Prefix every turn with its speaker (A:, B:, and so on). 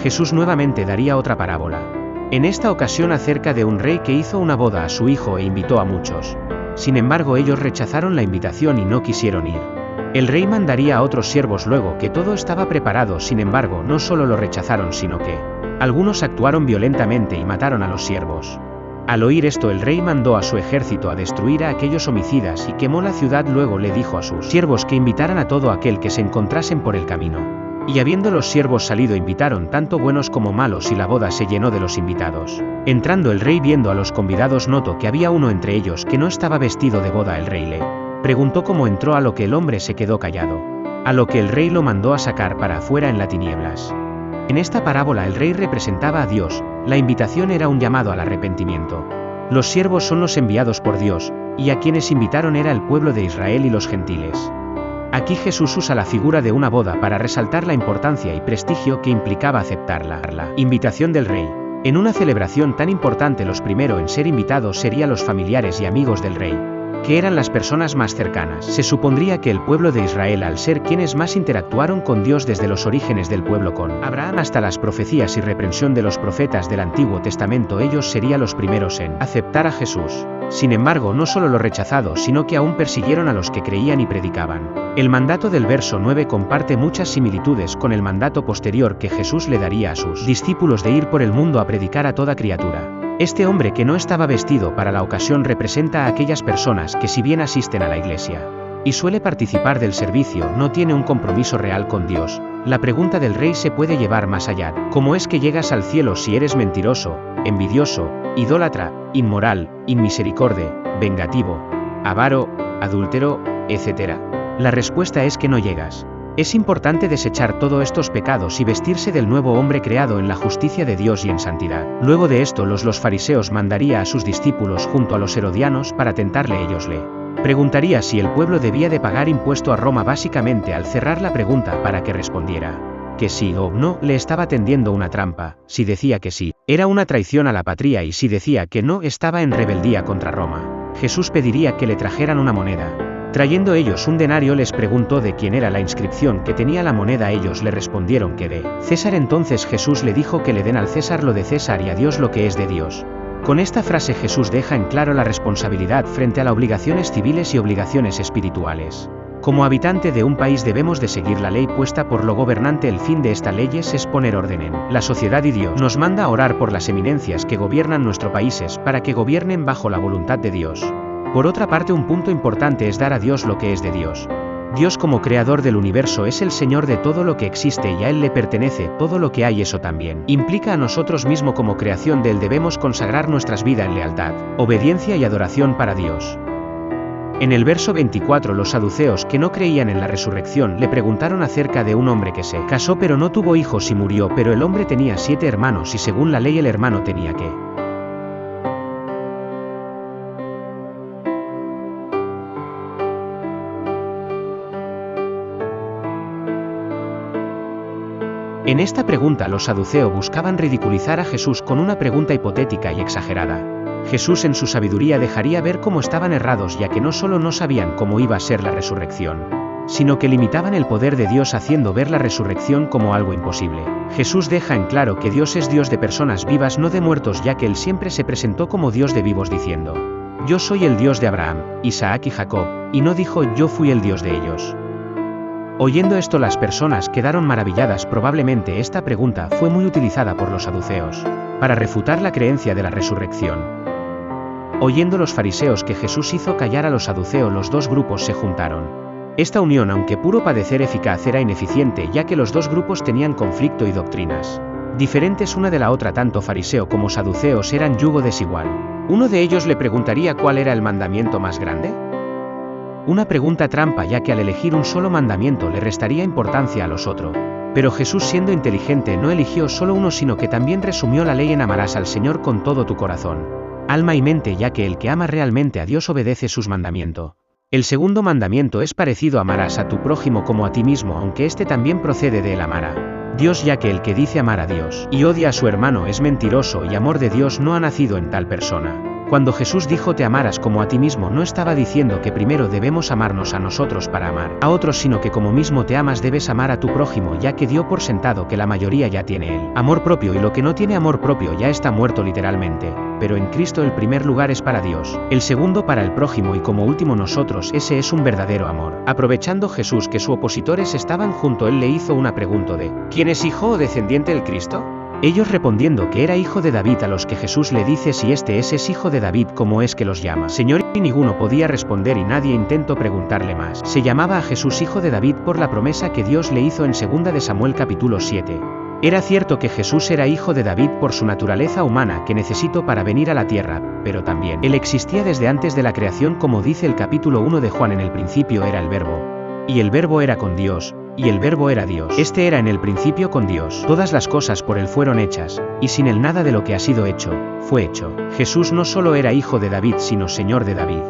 A: Jesús nuevamente daría otra parábola. En esta ocasión acerca de un rey que hizo una boda a su hijo e invitó a muchos. Sin embargo, ellos rechazaron la invitación y no quisieron ir. El rey mandaría a otros siervos luego que todo estaba preparado. Sin embargo, no solo lo rechazaron, sino que algunos actuaron violentamente y mataron a los siervos. Al oír esto, el rey mandó a su ejército a destruir a aquellos homicidas y quemó la ciudad. Luego le dijo a sus siervos que invitaran a todo aquel que se encontrasen por el camino. Y habiendo los siervos salido, invitaron tanto buenos como malos, y la boda se llenó de los invitados. Entrando el rey, viendo a los convidados, notó que había uno entre ellos que no estaba vestido de boda. El rey le preguntó cómo entró, a lo que el hombre se quedó callado. A lo que el rey lo mandó a sacar para afuera en las tinieblas. En esta parábola el rey representaba a Dios. La invitación era un llamado al arrepentimiento. Los siervos son los enviados por Dios, y a quienes invitaron era el pueblo de Israel y los gentiles. Aquí Jesús usa la figura de una boda para resaltar la importancia y prestigio que implicaba aceptar la invitación del rey. En una celebración tan importante, los primeros en ser invitados serían los familiares y amigos del rey, que eran las personas más cercanas. Se supondría que el pueblo de Israel, al ser quienes más interactuaron con Dios desde los orígenes del pueblo con Abraham hasta las profecías y reprensión de los profetas del Antiguo Testamento, ellos serían los primeros en aceptar a Jesús. Sin embargo, no solo lo rechazaron, sino que aún persiguieron a los que creían y predicaban. El mandato del verso 9 comparte muchas similitudes con el mandato posterior que Jesús le daría a sus discípulos de ir por el mundo a predicar a toda criatura. Este hombre que no estaba vestido para la ocasión representa a aquellas personas que, si bien asisten a la iglesia y suele participar del servicio, no tiene un compromiso real con Dios. La pregunta del rey se puede llevar más allá. ¿Cómo es que llegas al cielo si eres mentiroso, envidioso, idólatra, inmoral, inmisericorde, vengativo, avaro, adúltero, etc.? La respuesta es que no llegas. Es importante desechar todos estos pecados y vestirse del nuevo hombre creado en la justicia de Dios y en santidad. Luego de esto, los fariseos mandaría a sus discípulos junto a los herodianos para tentarle. Ellos le preguntaría si el pueblo debía de pagar impuesto a Roma. Básicamente, al cerrar la pregunta para que respondiera que sí o no, le estaba tendiendo una trampa. Si decía que sí, era una traición a la patria, y si decía que no, estaba en rebeldía contra Roma. Jesús pediría que le trajeran una moneda. Trayendo ellos un denario, les preguntó de quién era la inscripción que tenía la moneda. Ellos le respondieron que de César. Entonces Jesús le dijo que le den al César lo de César y a Dios lo que es de Dios. Con esta frase Jesús deja en claro la responsabilidad frente a las obligaciones civiles y obligaciones espirituales. Como habitante de un país debemos de seguir la ley puesta por lo gobernante. El fin de estas leyes es poner orden en la sociedad, y Dios nos manda a orar por las eminencias que gobiernan nuestros países para que gobiernen bajo la voluntad de Dios. Por otra parte, un punto importante es dar a Dios lo que es de Dios. Dios, como creador del universo, es el Señor de todo lo que existe y a Él le pertenece todo lo que hay. Eso también implica a nosotros mismos como creación de Él. Debemos consagrar nuestras vidas en lealtad, obediencia y adoración para Dios. En el verso 24, los saduceos, que no creían en la resurrección, le preguntaron acerca de un hombre que se casó pero no tuvo hijos y murió. Pero el hombre tenía 7 hermanos y según la ley el hermano tenía que En esta pregunta los saduceos buscaban ridiculizar a Jesús con una pregunta hipotética y exagerada. Jesús en su sabiduría dejaría ver cómo estaban errados, ya que no solo no sabían cómo iba a ser la resurrección, sino que limitaban el poder de Dios haciendo ver la resurrección como algo imposible. Jesús deja en claro que Dios es Dios de personas vivas, no de muertos, ya que Él siempre se presentó como Dios de vivos diciendo: yo soy el Dios de Abraham, Isaac y Jacob, y no dijo yo fui el Dios de ellos. Oyendo esto, las personas quedaron maravilladas. Probablemente esta pregunta fue muy utilizada por los saduceos para refutar la creencia de la resurrección. Oyendo los fariseos que Jesús hizo callar a los saduceos, los dos grupos se juntaron. Esta unión, aunque puro parecer eficaz, era ineficiente, ya que los dos grupos tenían conflicto y doctrinas diferentes una de la otra. Tanto fariseo como saduceos eran yugo desigual. Uno de ellos le preguntaría cuál era el mandamiento más grande. Una pregunta trampa, ya que al elegir un solo mandamiento le restaría importancia a los otros. Pero Jesús, siendo inteligente, no eligió solo uno, sino que también resumió la ley en amarás al Señor con todo tu corazón, alma y mente, ya que el que ama realmente a Dios obedece sus mandamientos. El segundo mandamiento es parecido: amarás a tu prójimo como a ti mismo, aunque este también procede de él amar a Dios, ya que el que dice amar a Dios y odia a su hermano es mentiroso, y amor de Dios no ha nacido en tal persona. Cuando Jesús dijo te amarás como a ti mismo, no estaba diciendo que primero debemos amarnos a nosotros para amar a otros, sino que como mismo te amas debes amar a tu prójimo, ya que dio por sentado que la mayoría ya tiene el amor propio y lo que no tiene amor propio ya está muerto literalmente. Pero en Cristo el primer lugar es para Dios, el segundo para el prójimo y como último nosotros. Ese es un verdadero amor. Aprovechando Jesús que sus opositores estaban junto a él, le hizo una pregunta de ¿quién es hijo o descendiente del Cristo? Ellos respondiendo que era hijo de David, a los que Jesús le dice si este es hijo de David, ¿cómo es que los llama Señor? Y ninguno podía responder y nadie intentó preguntarle más. Se llamaba a Jesús hijo de David por la promesa que Dios le hizo en 2 de Samuel capítulo 7. Era cierto que Jesús era hijo de David por su naturaleza humana que necesitó para venir a la tierra, pero también él existía desde antes de la creación, como dice el capítulo 1 de Juan: en el principio era el Verbo, y el Verbo era con Dios, y el Verbo era Dios. Este era en el principio con Dios. Todas las cosas por él fueron hechas, y sin él nada de lo que ha sido hecho, fue hecho. Jesús no solo era hijo de David, sino Señor de David.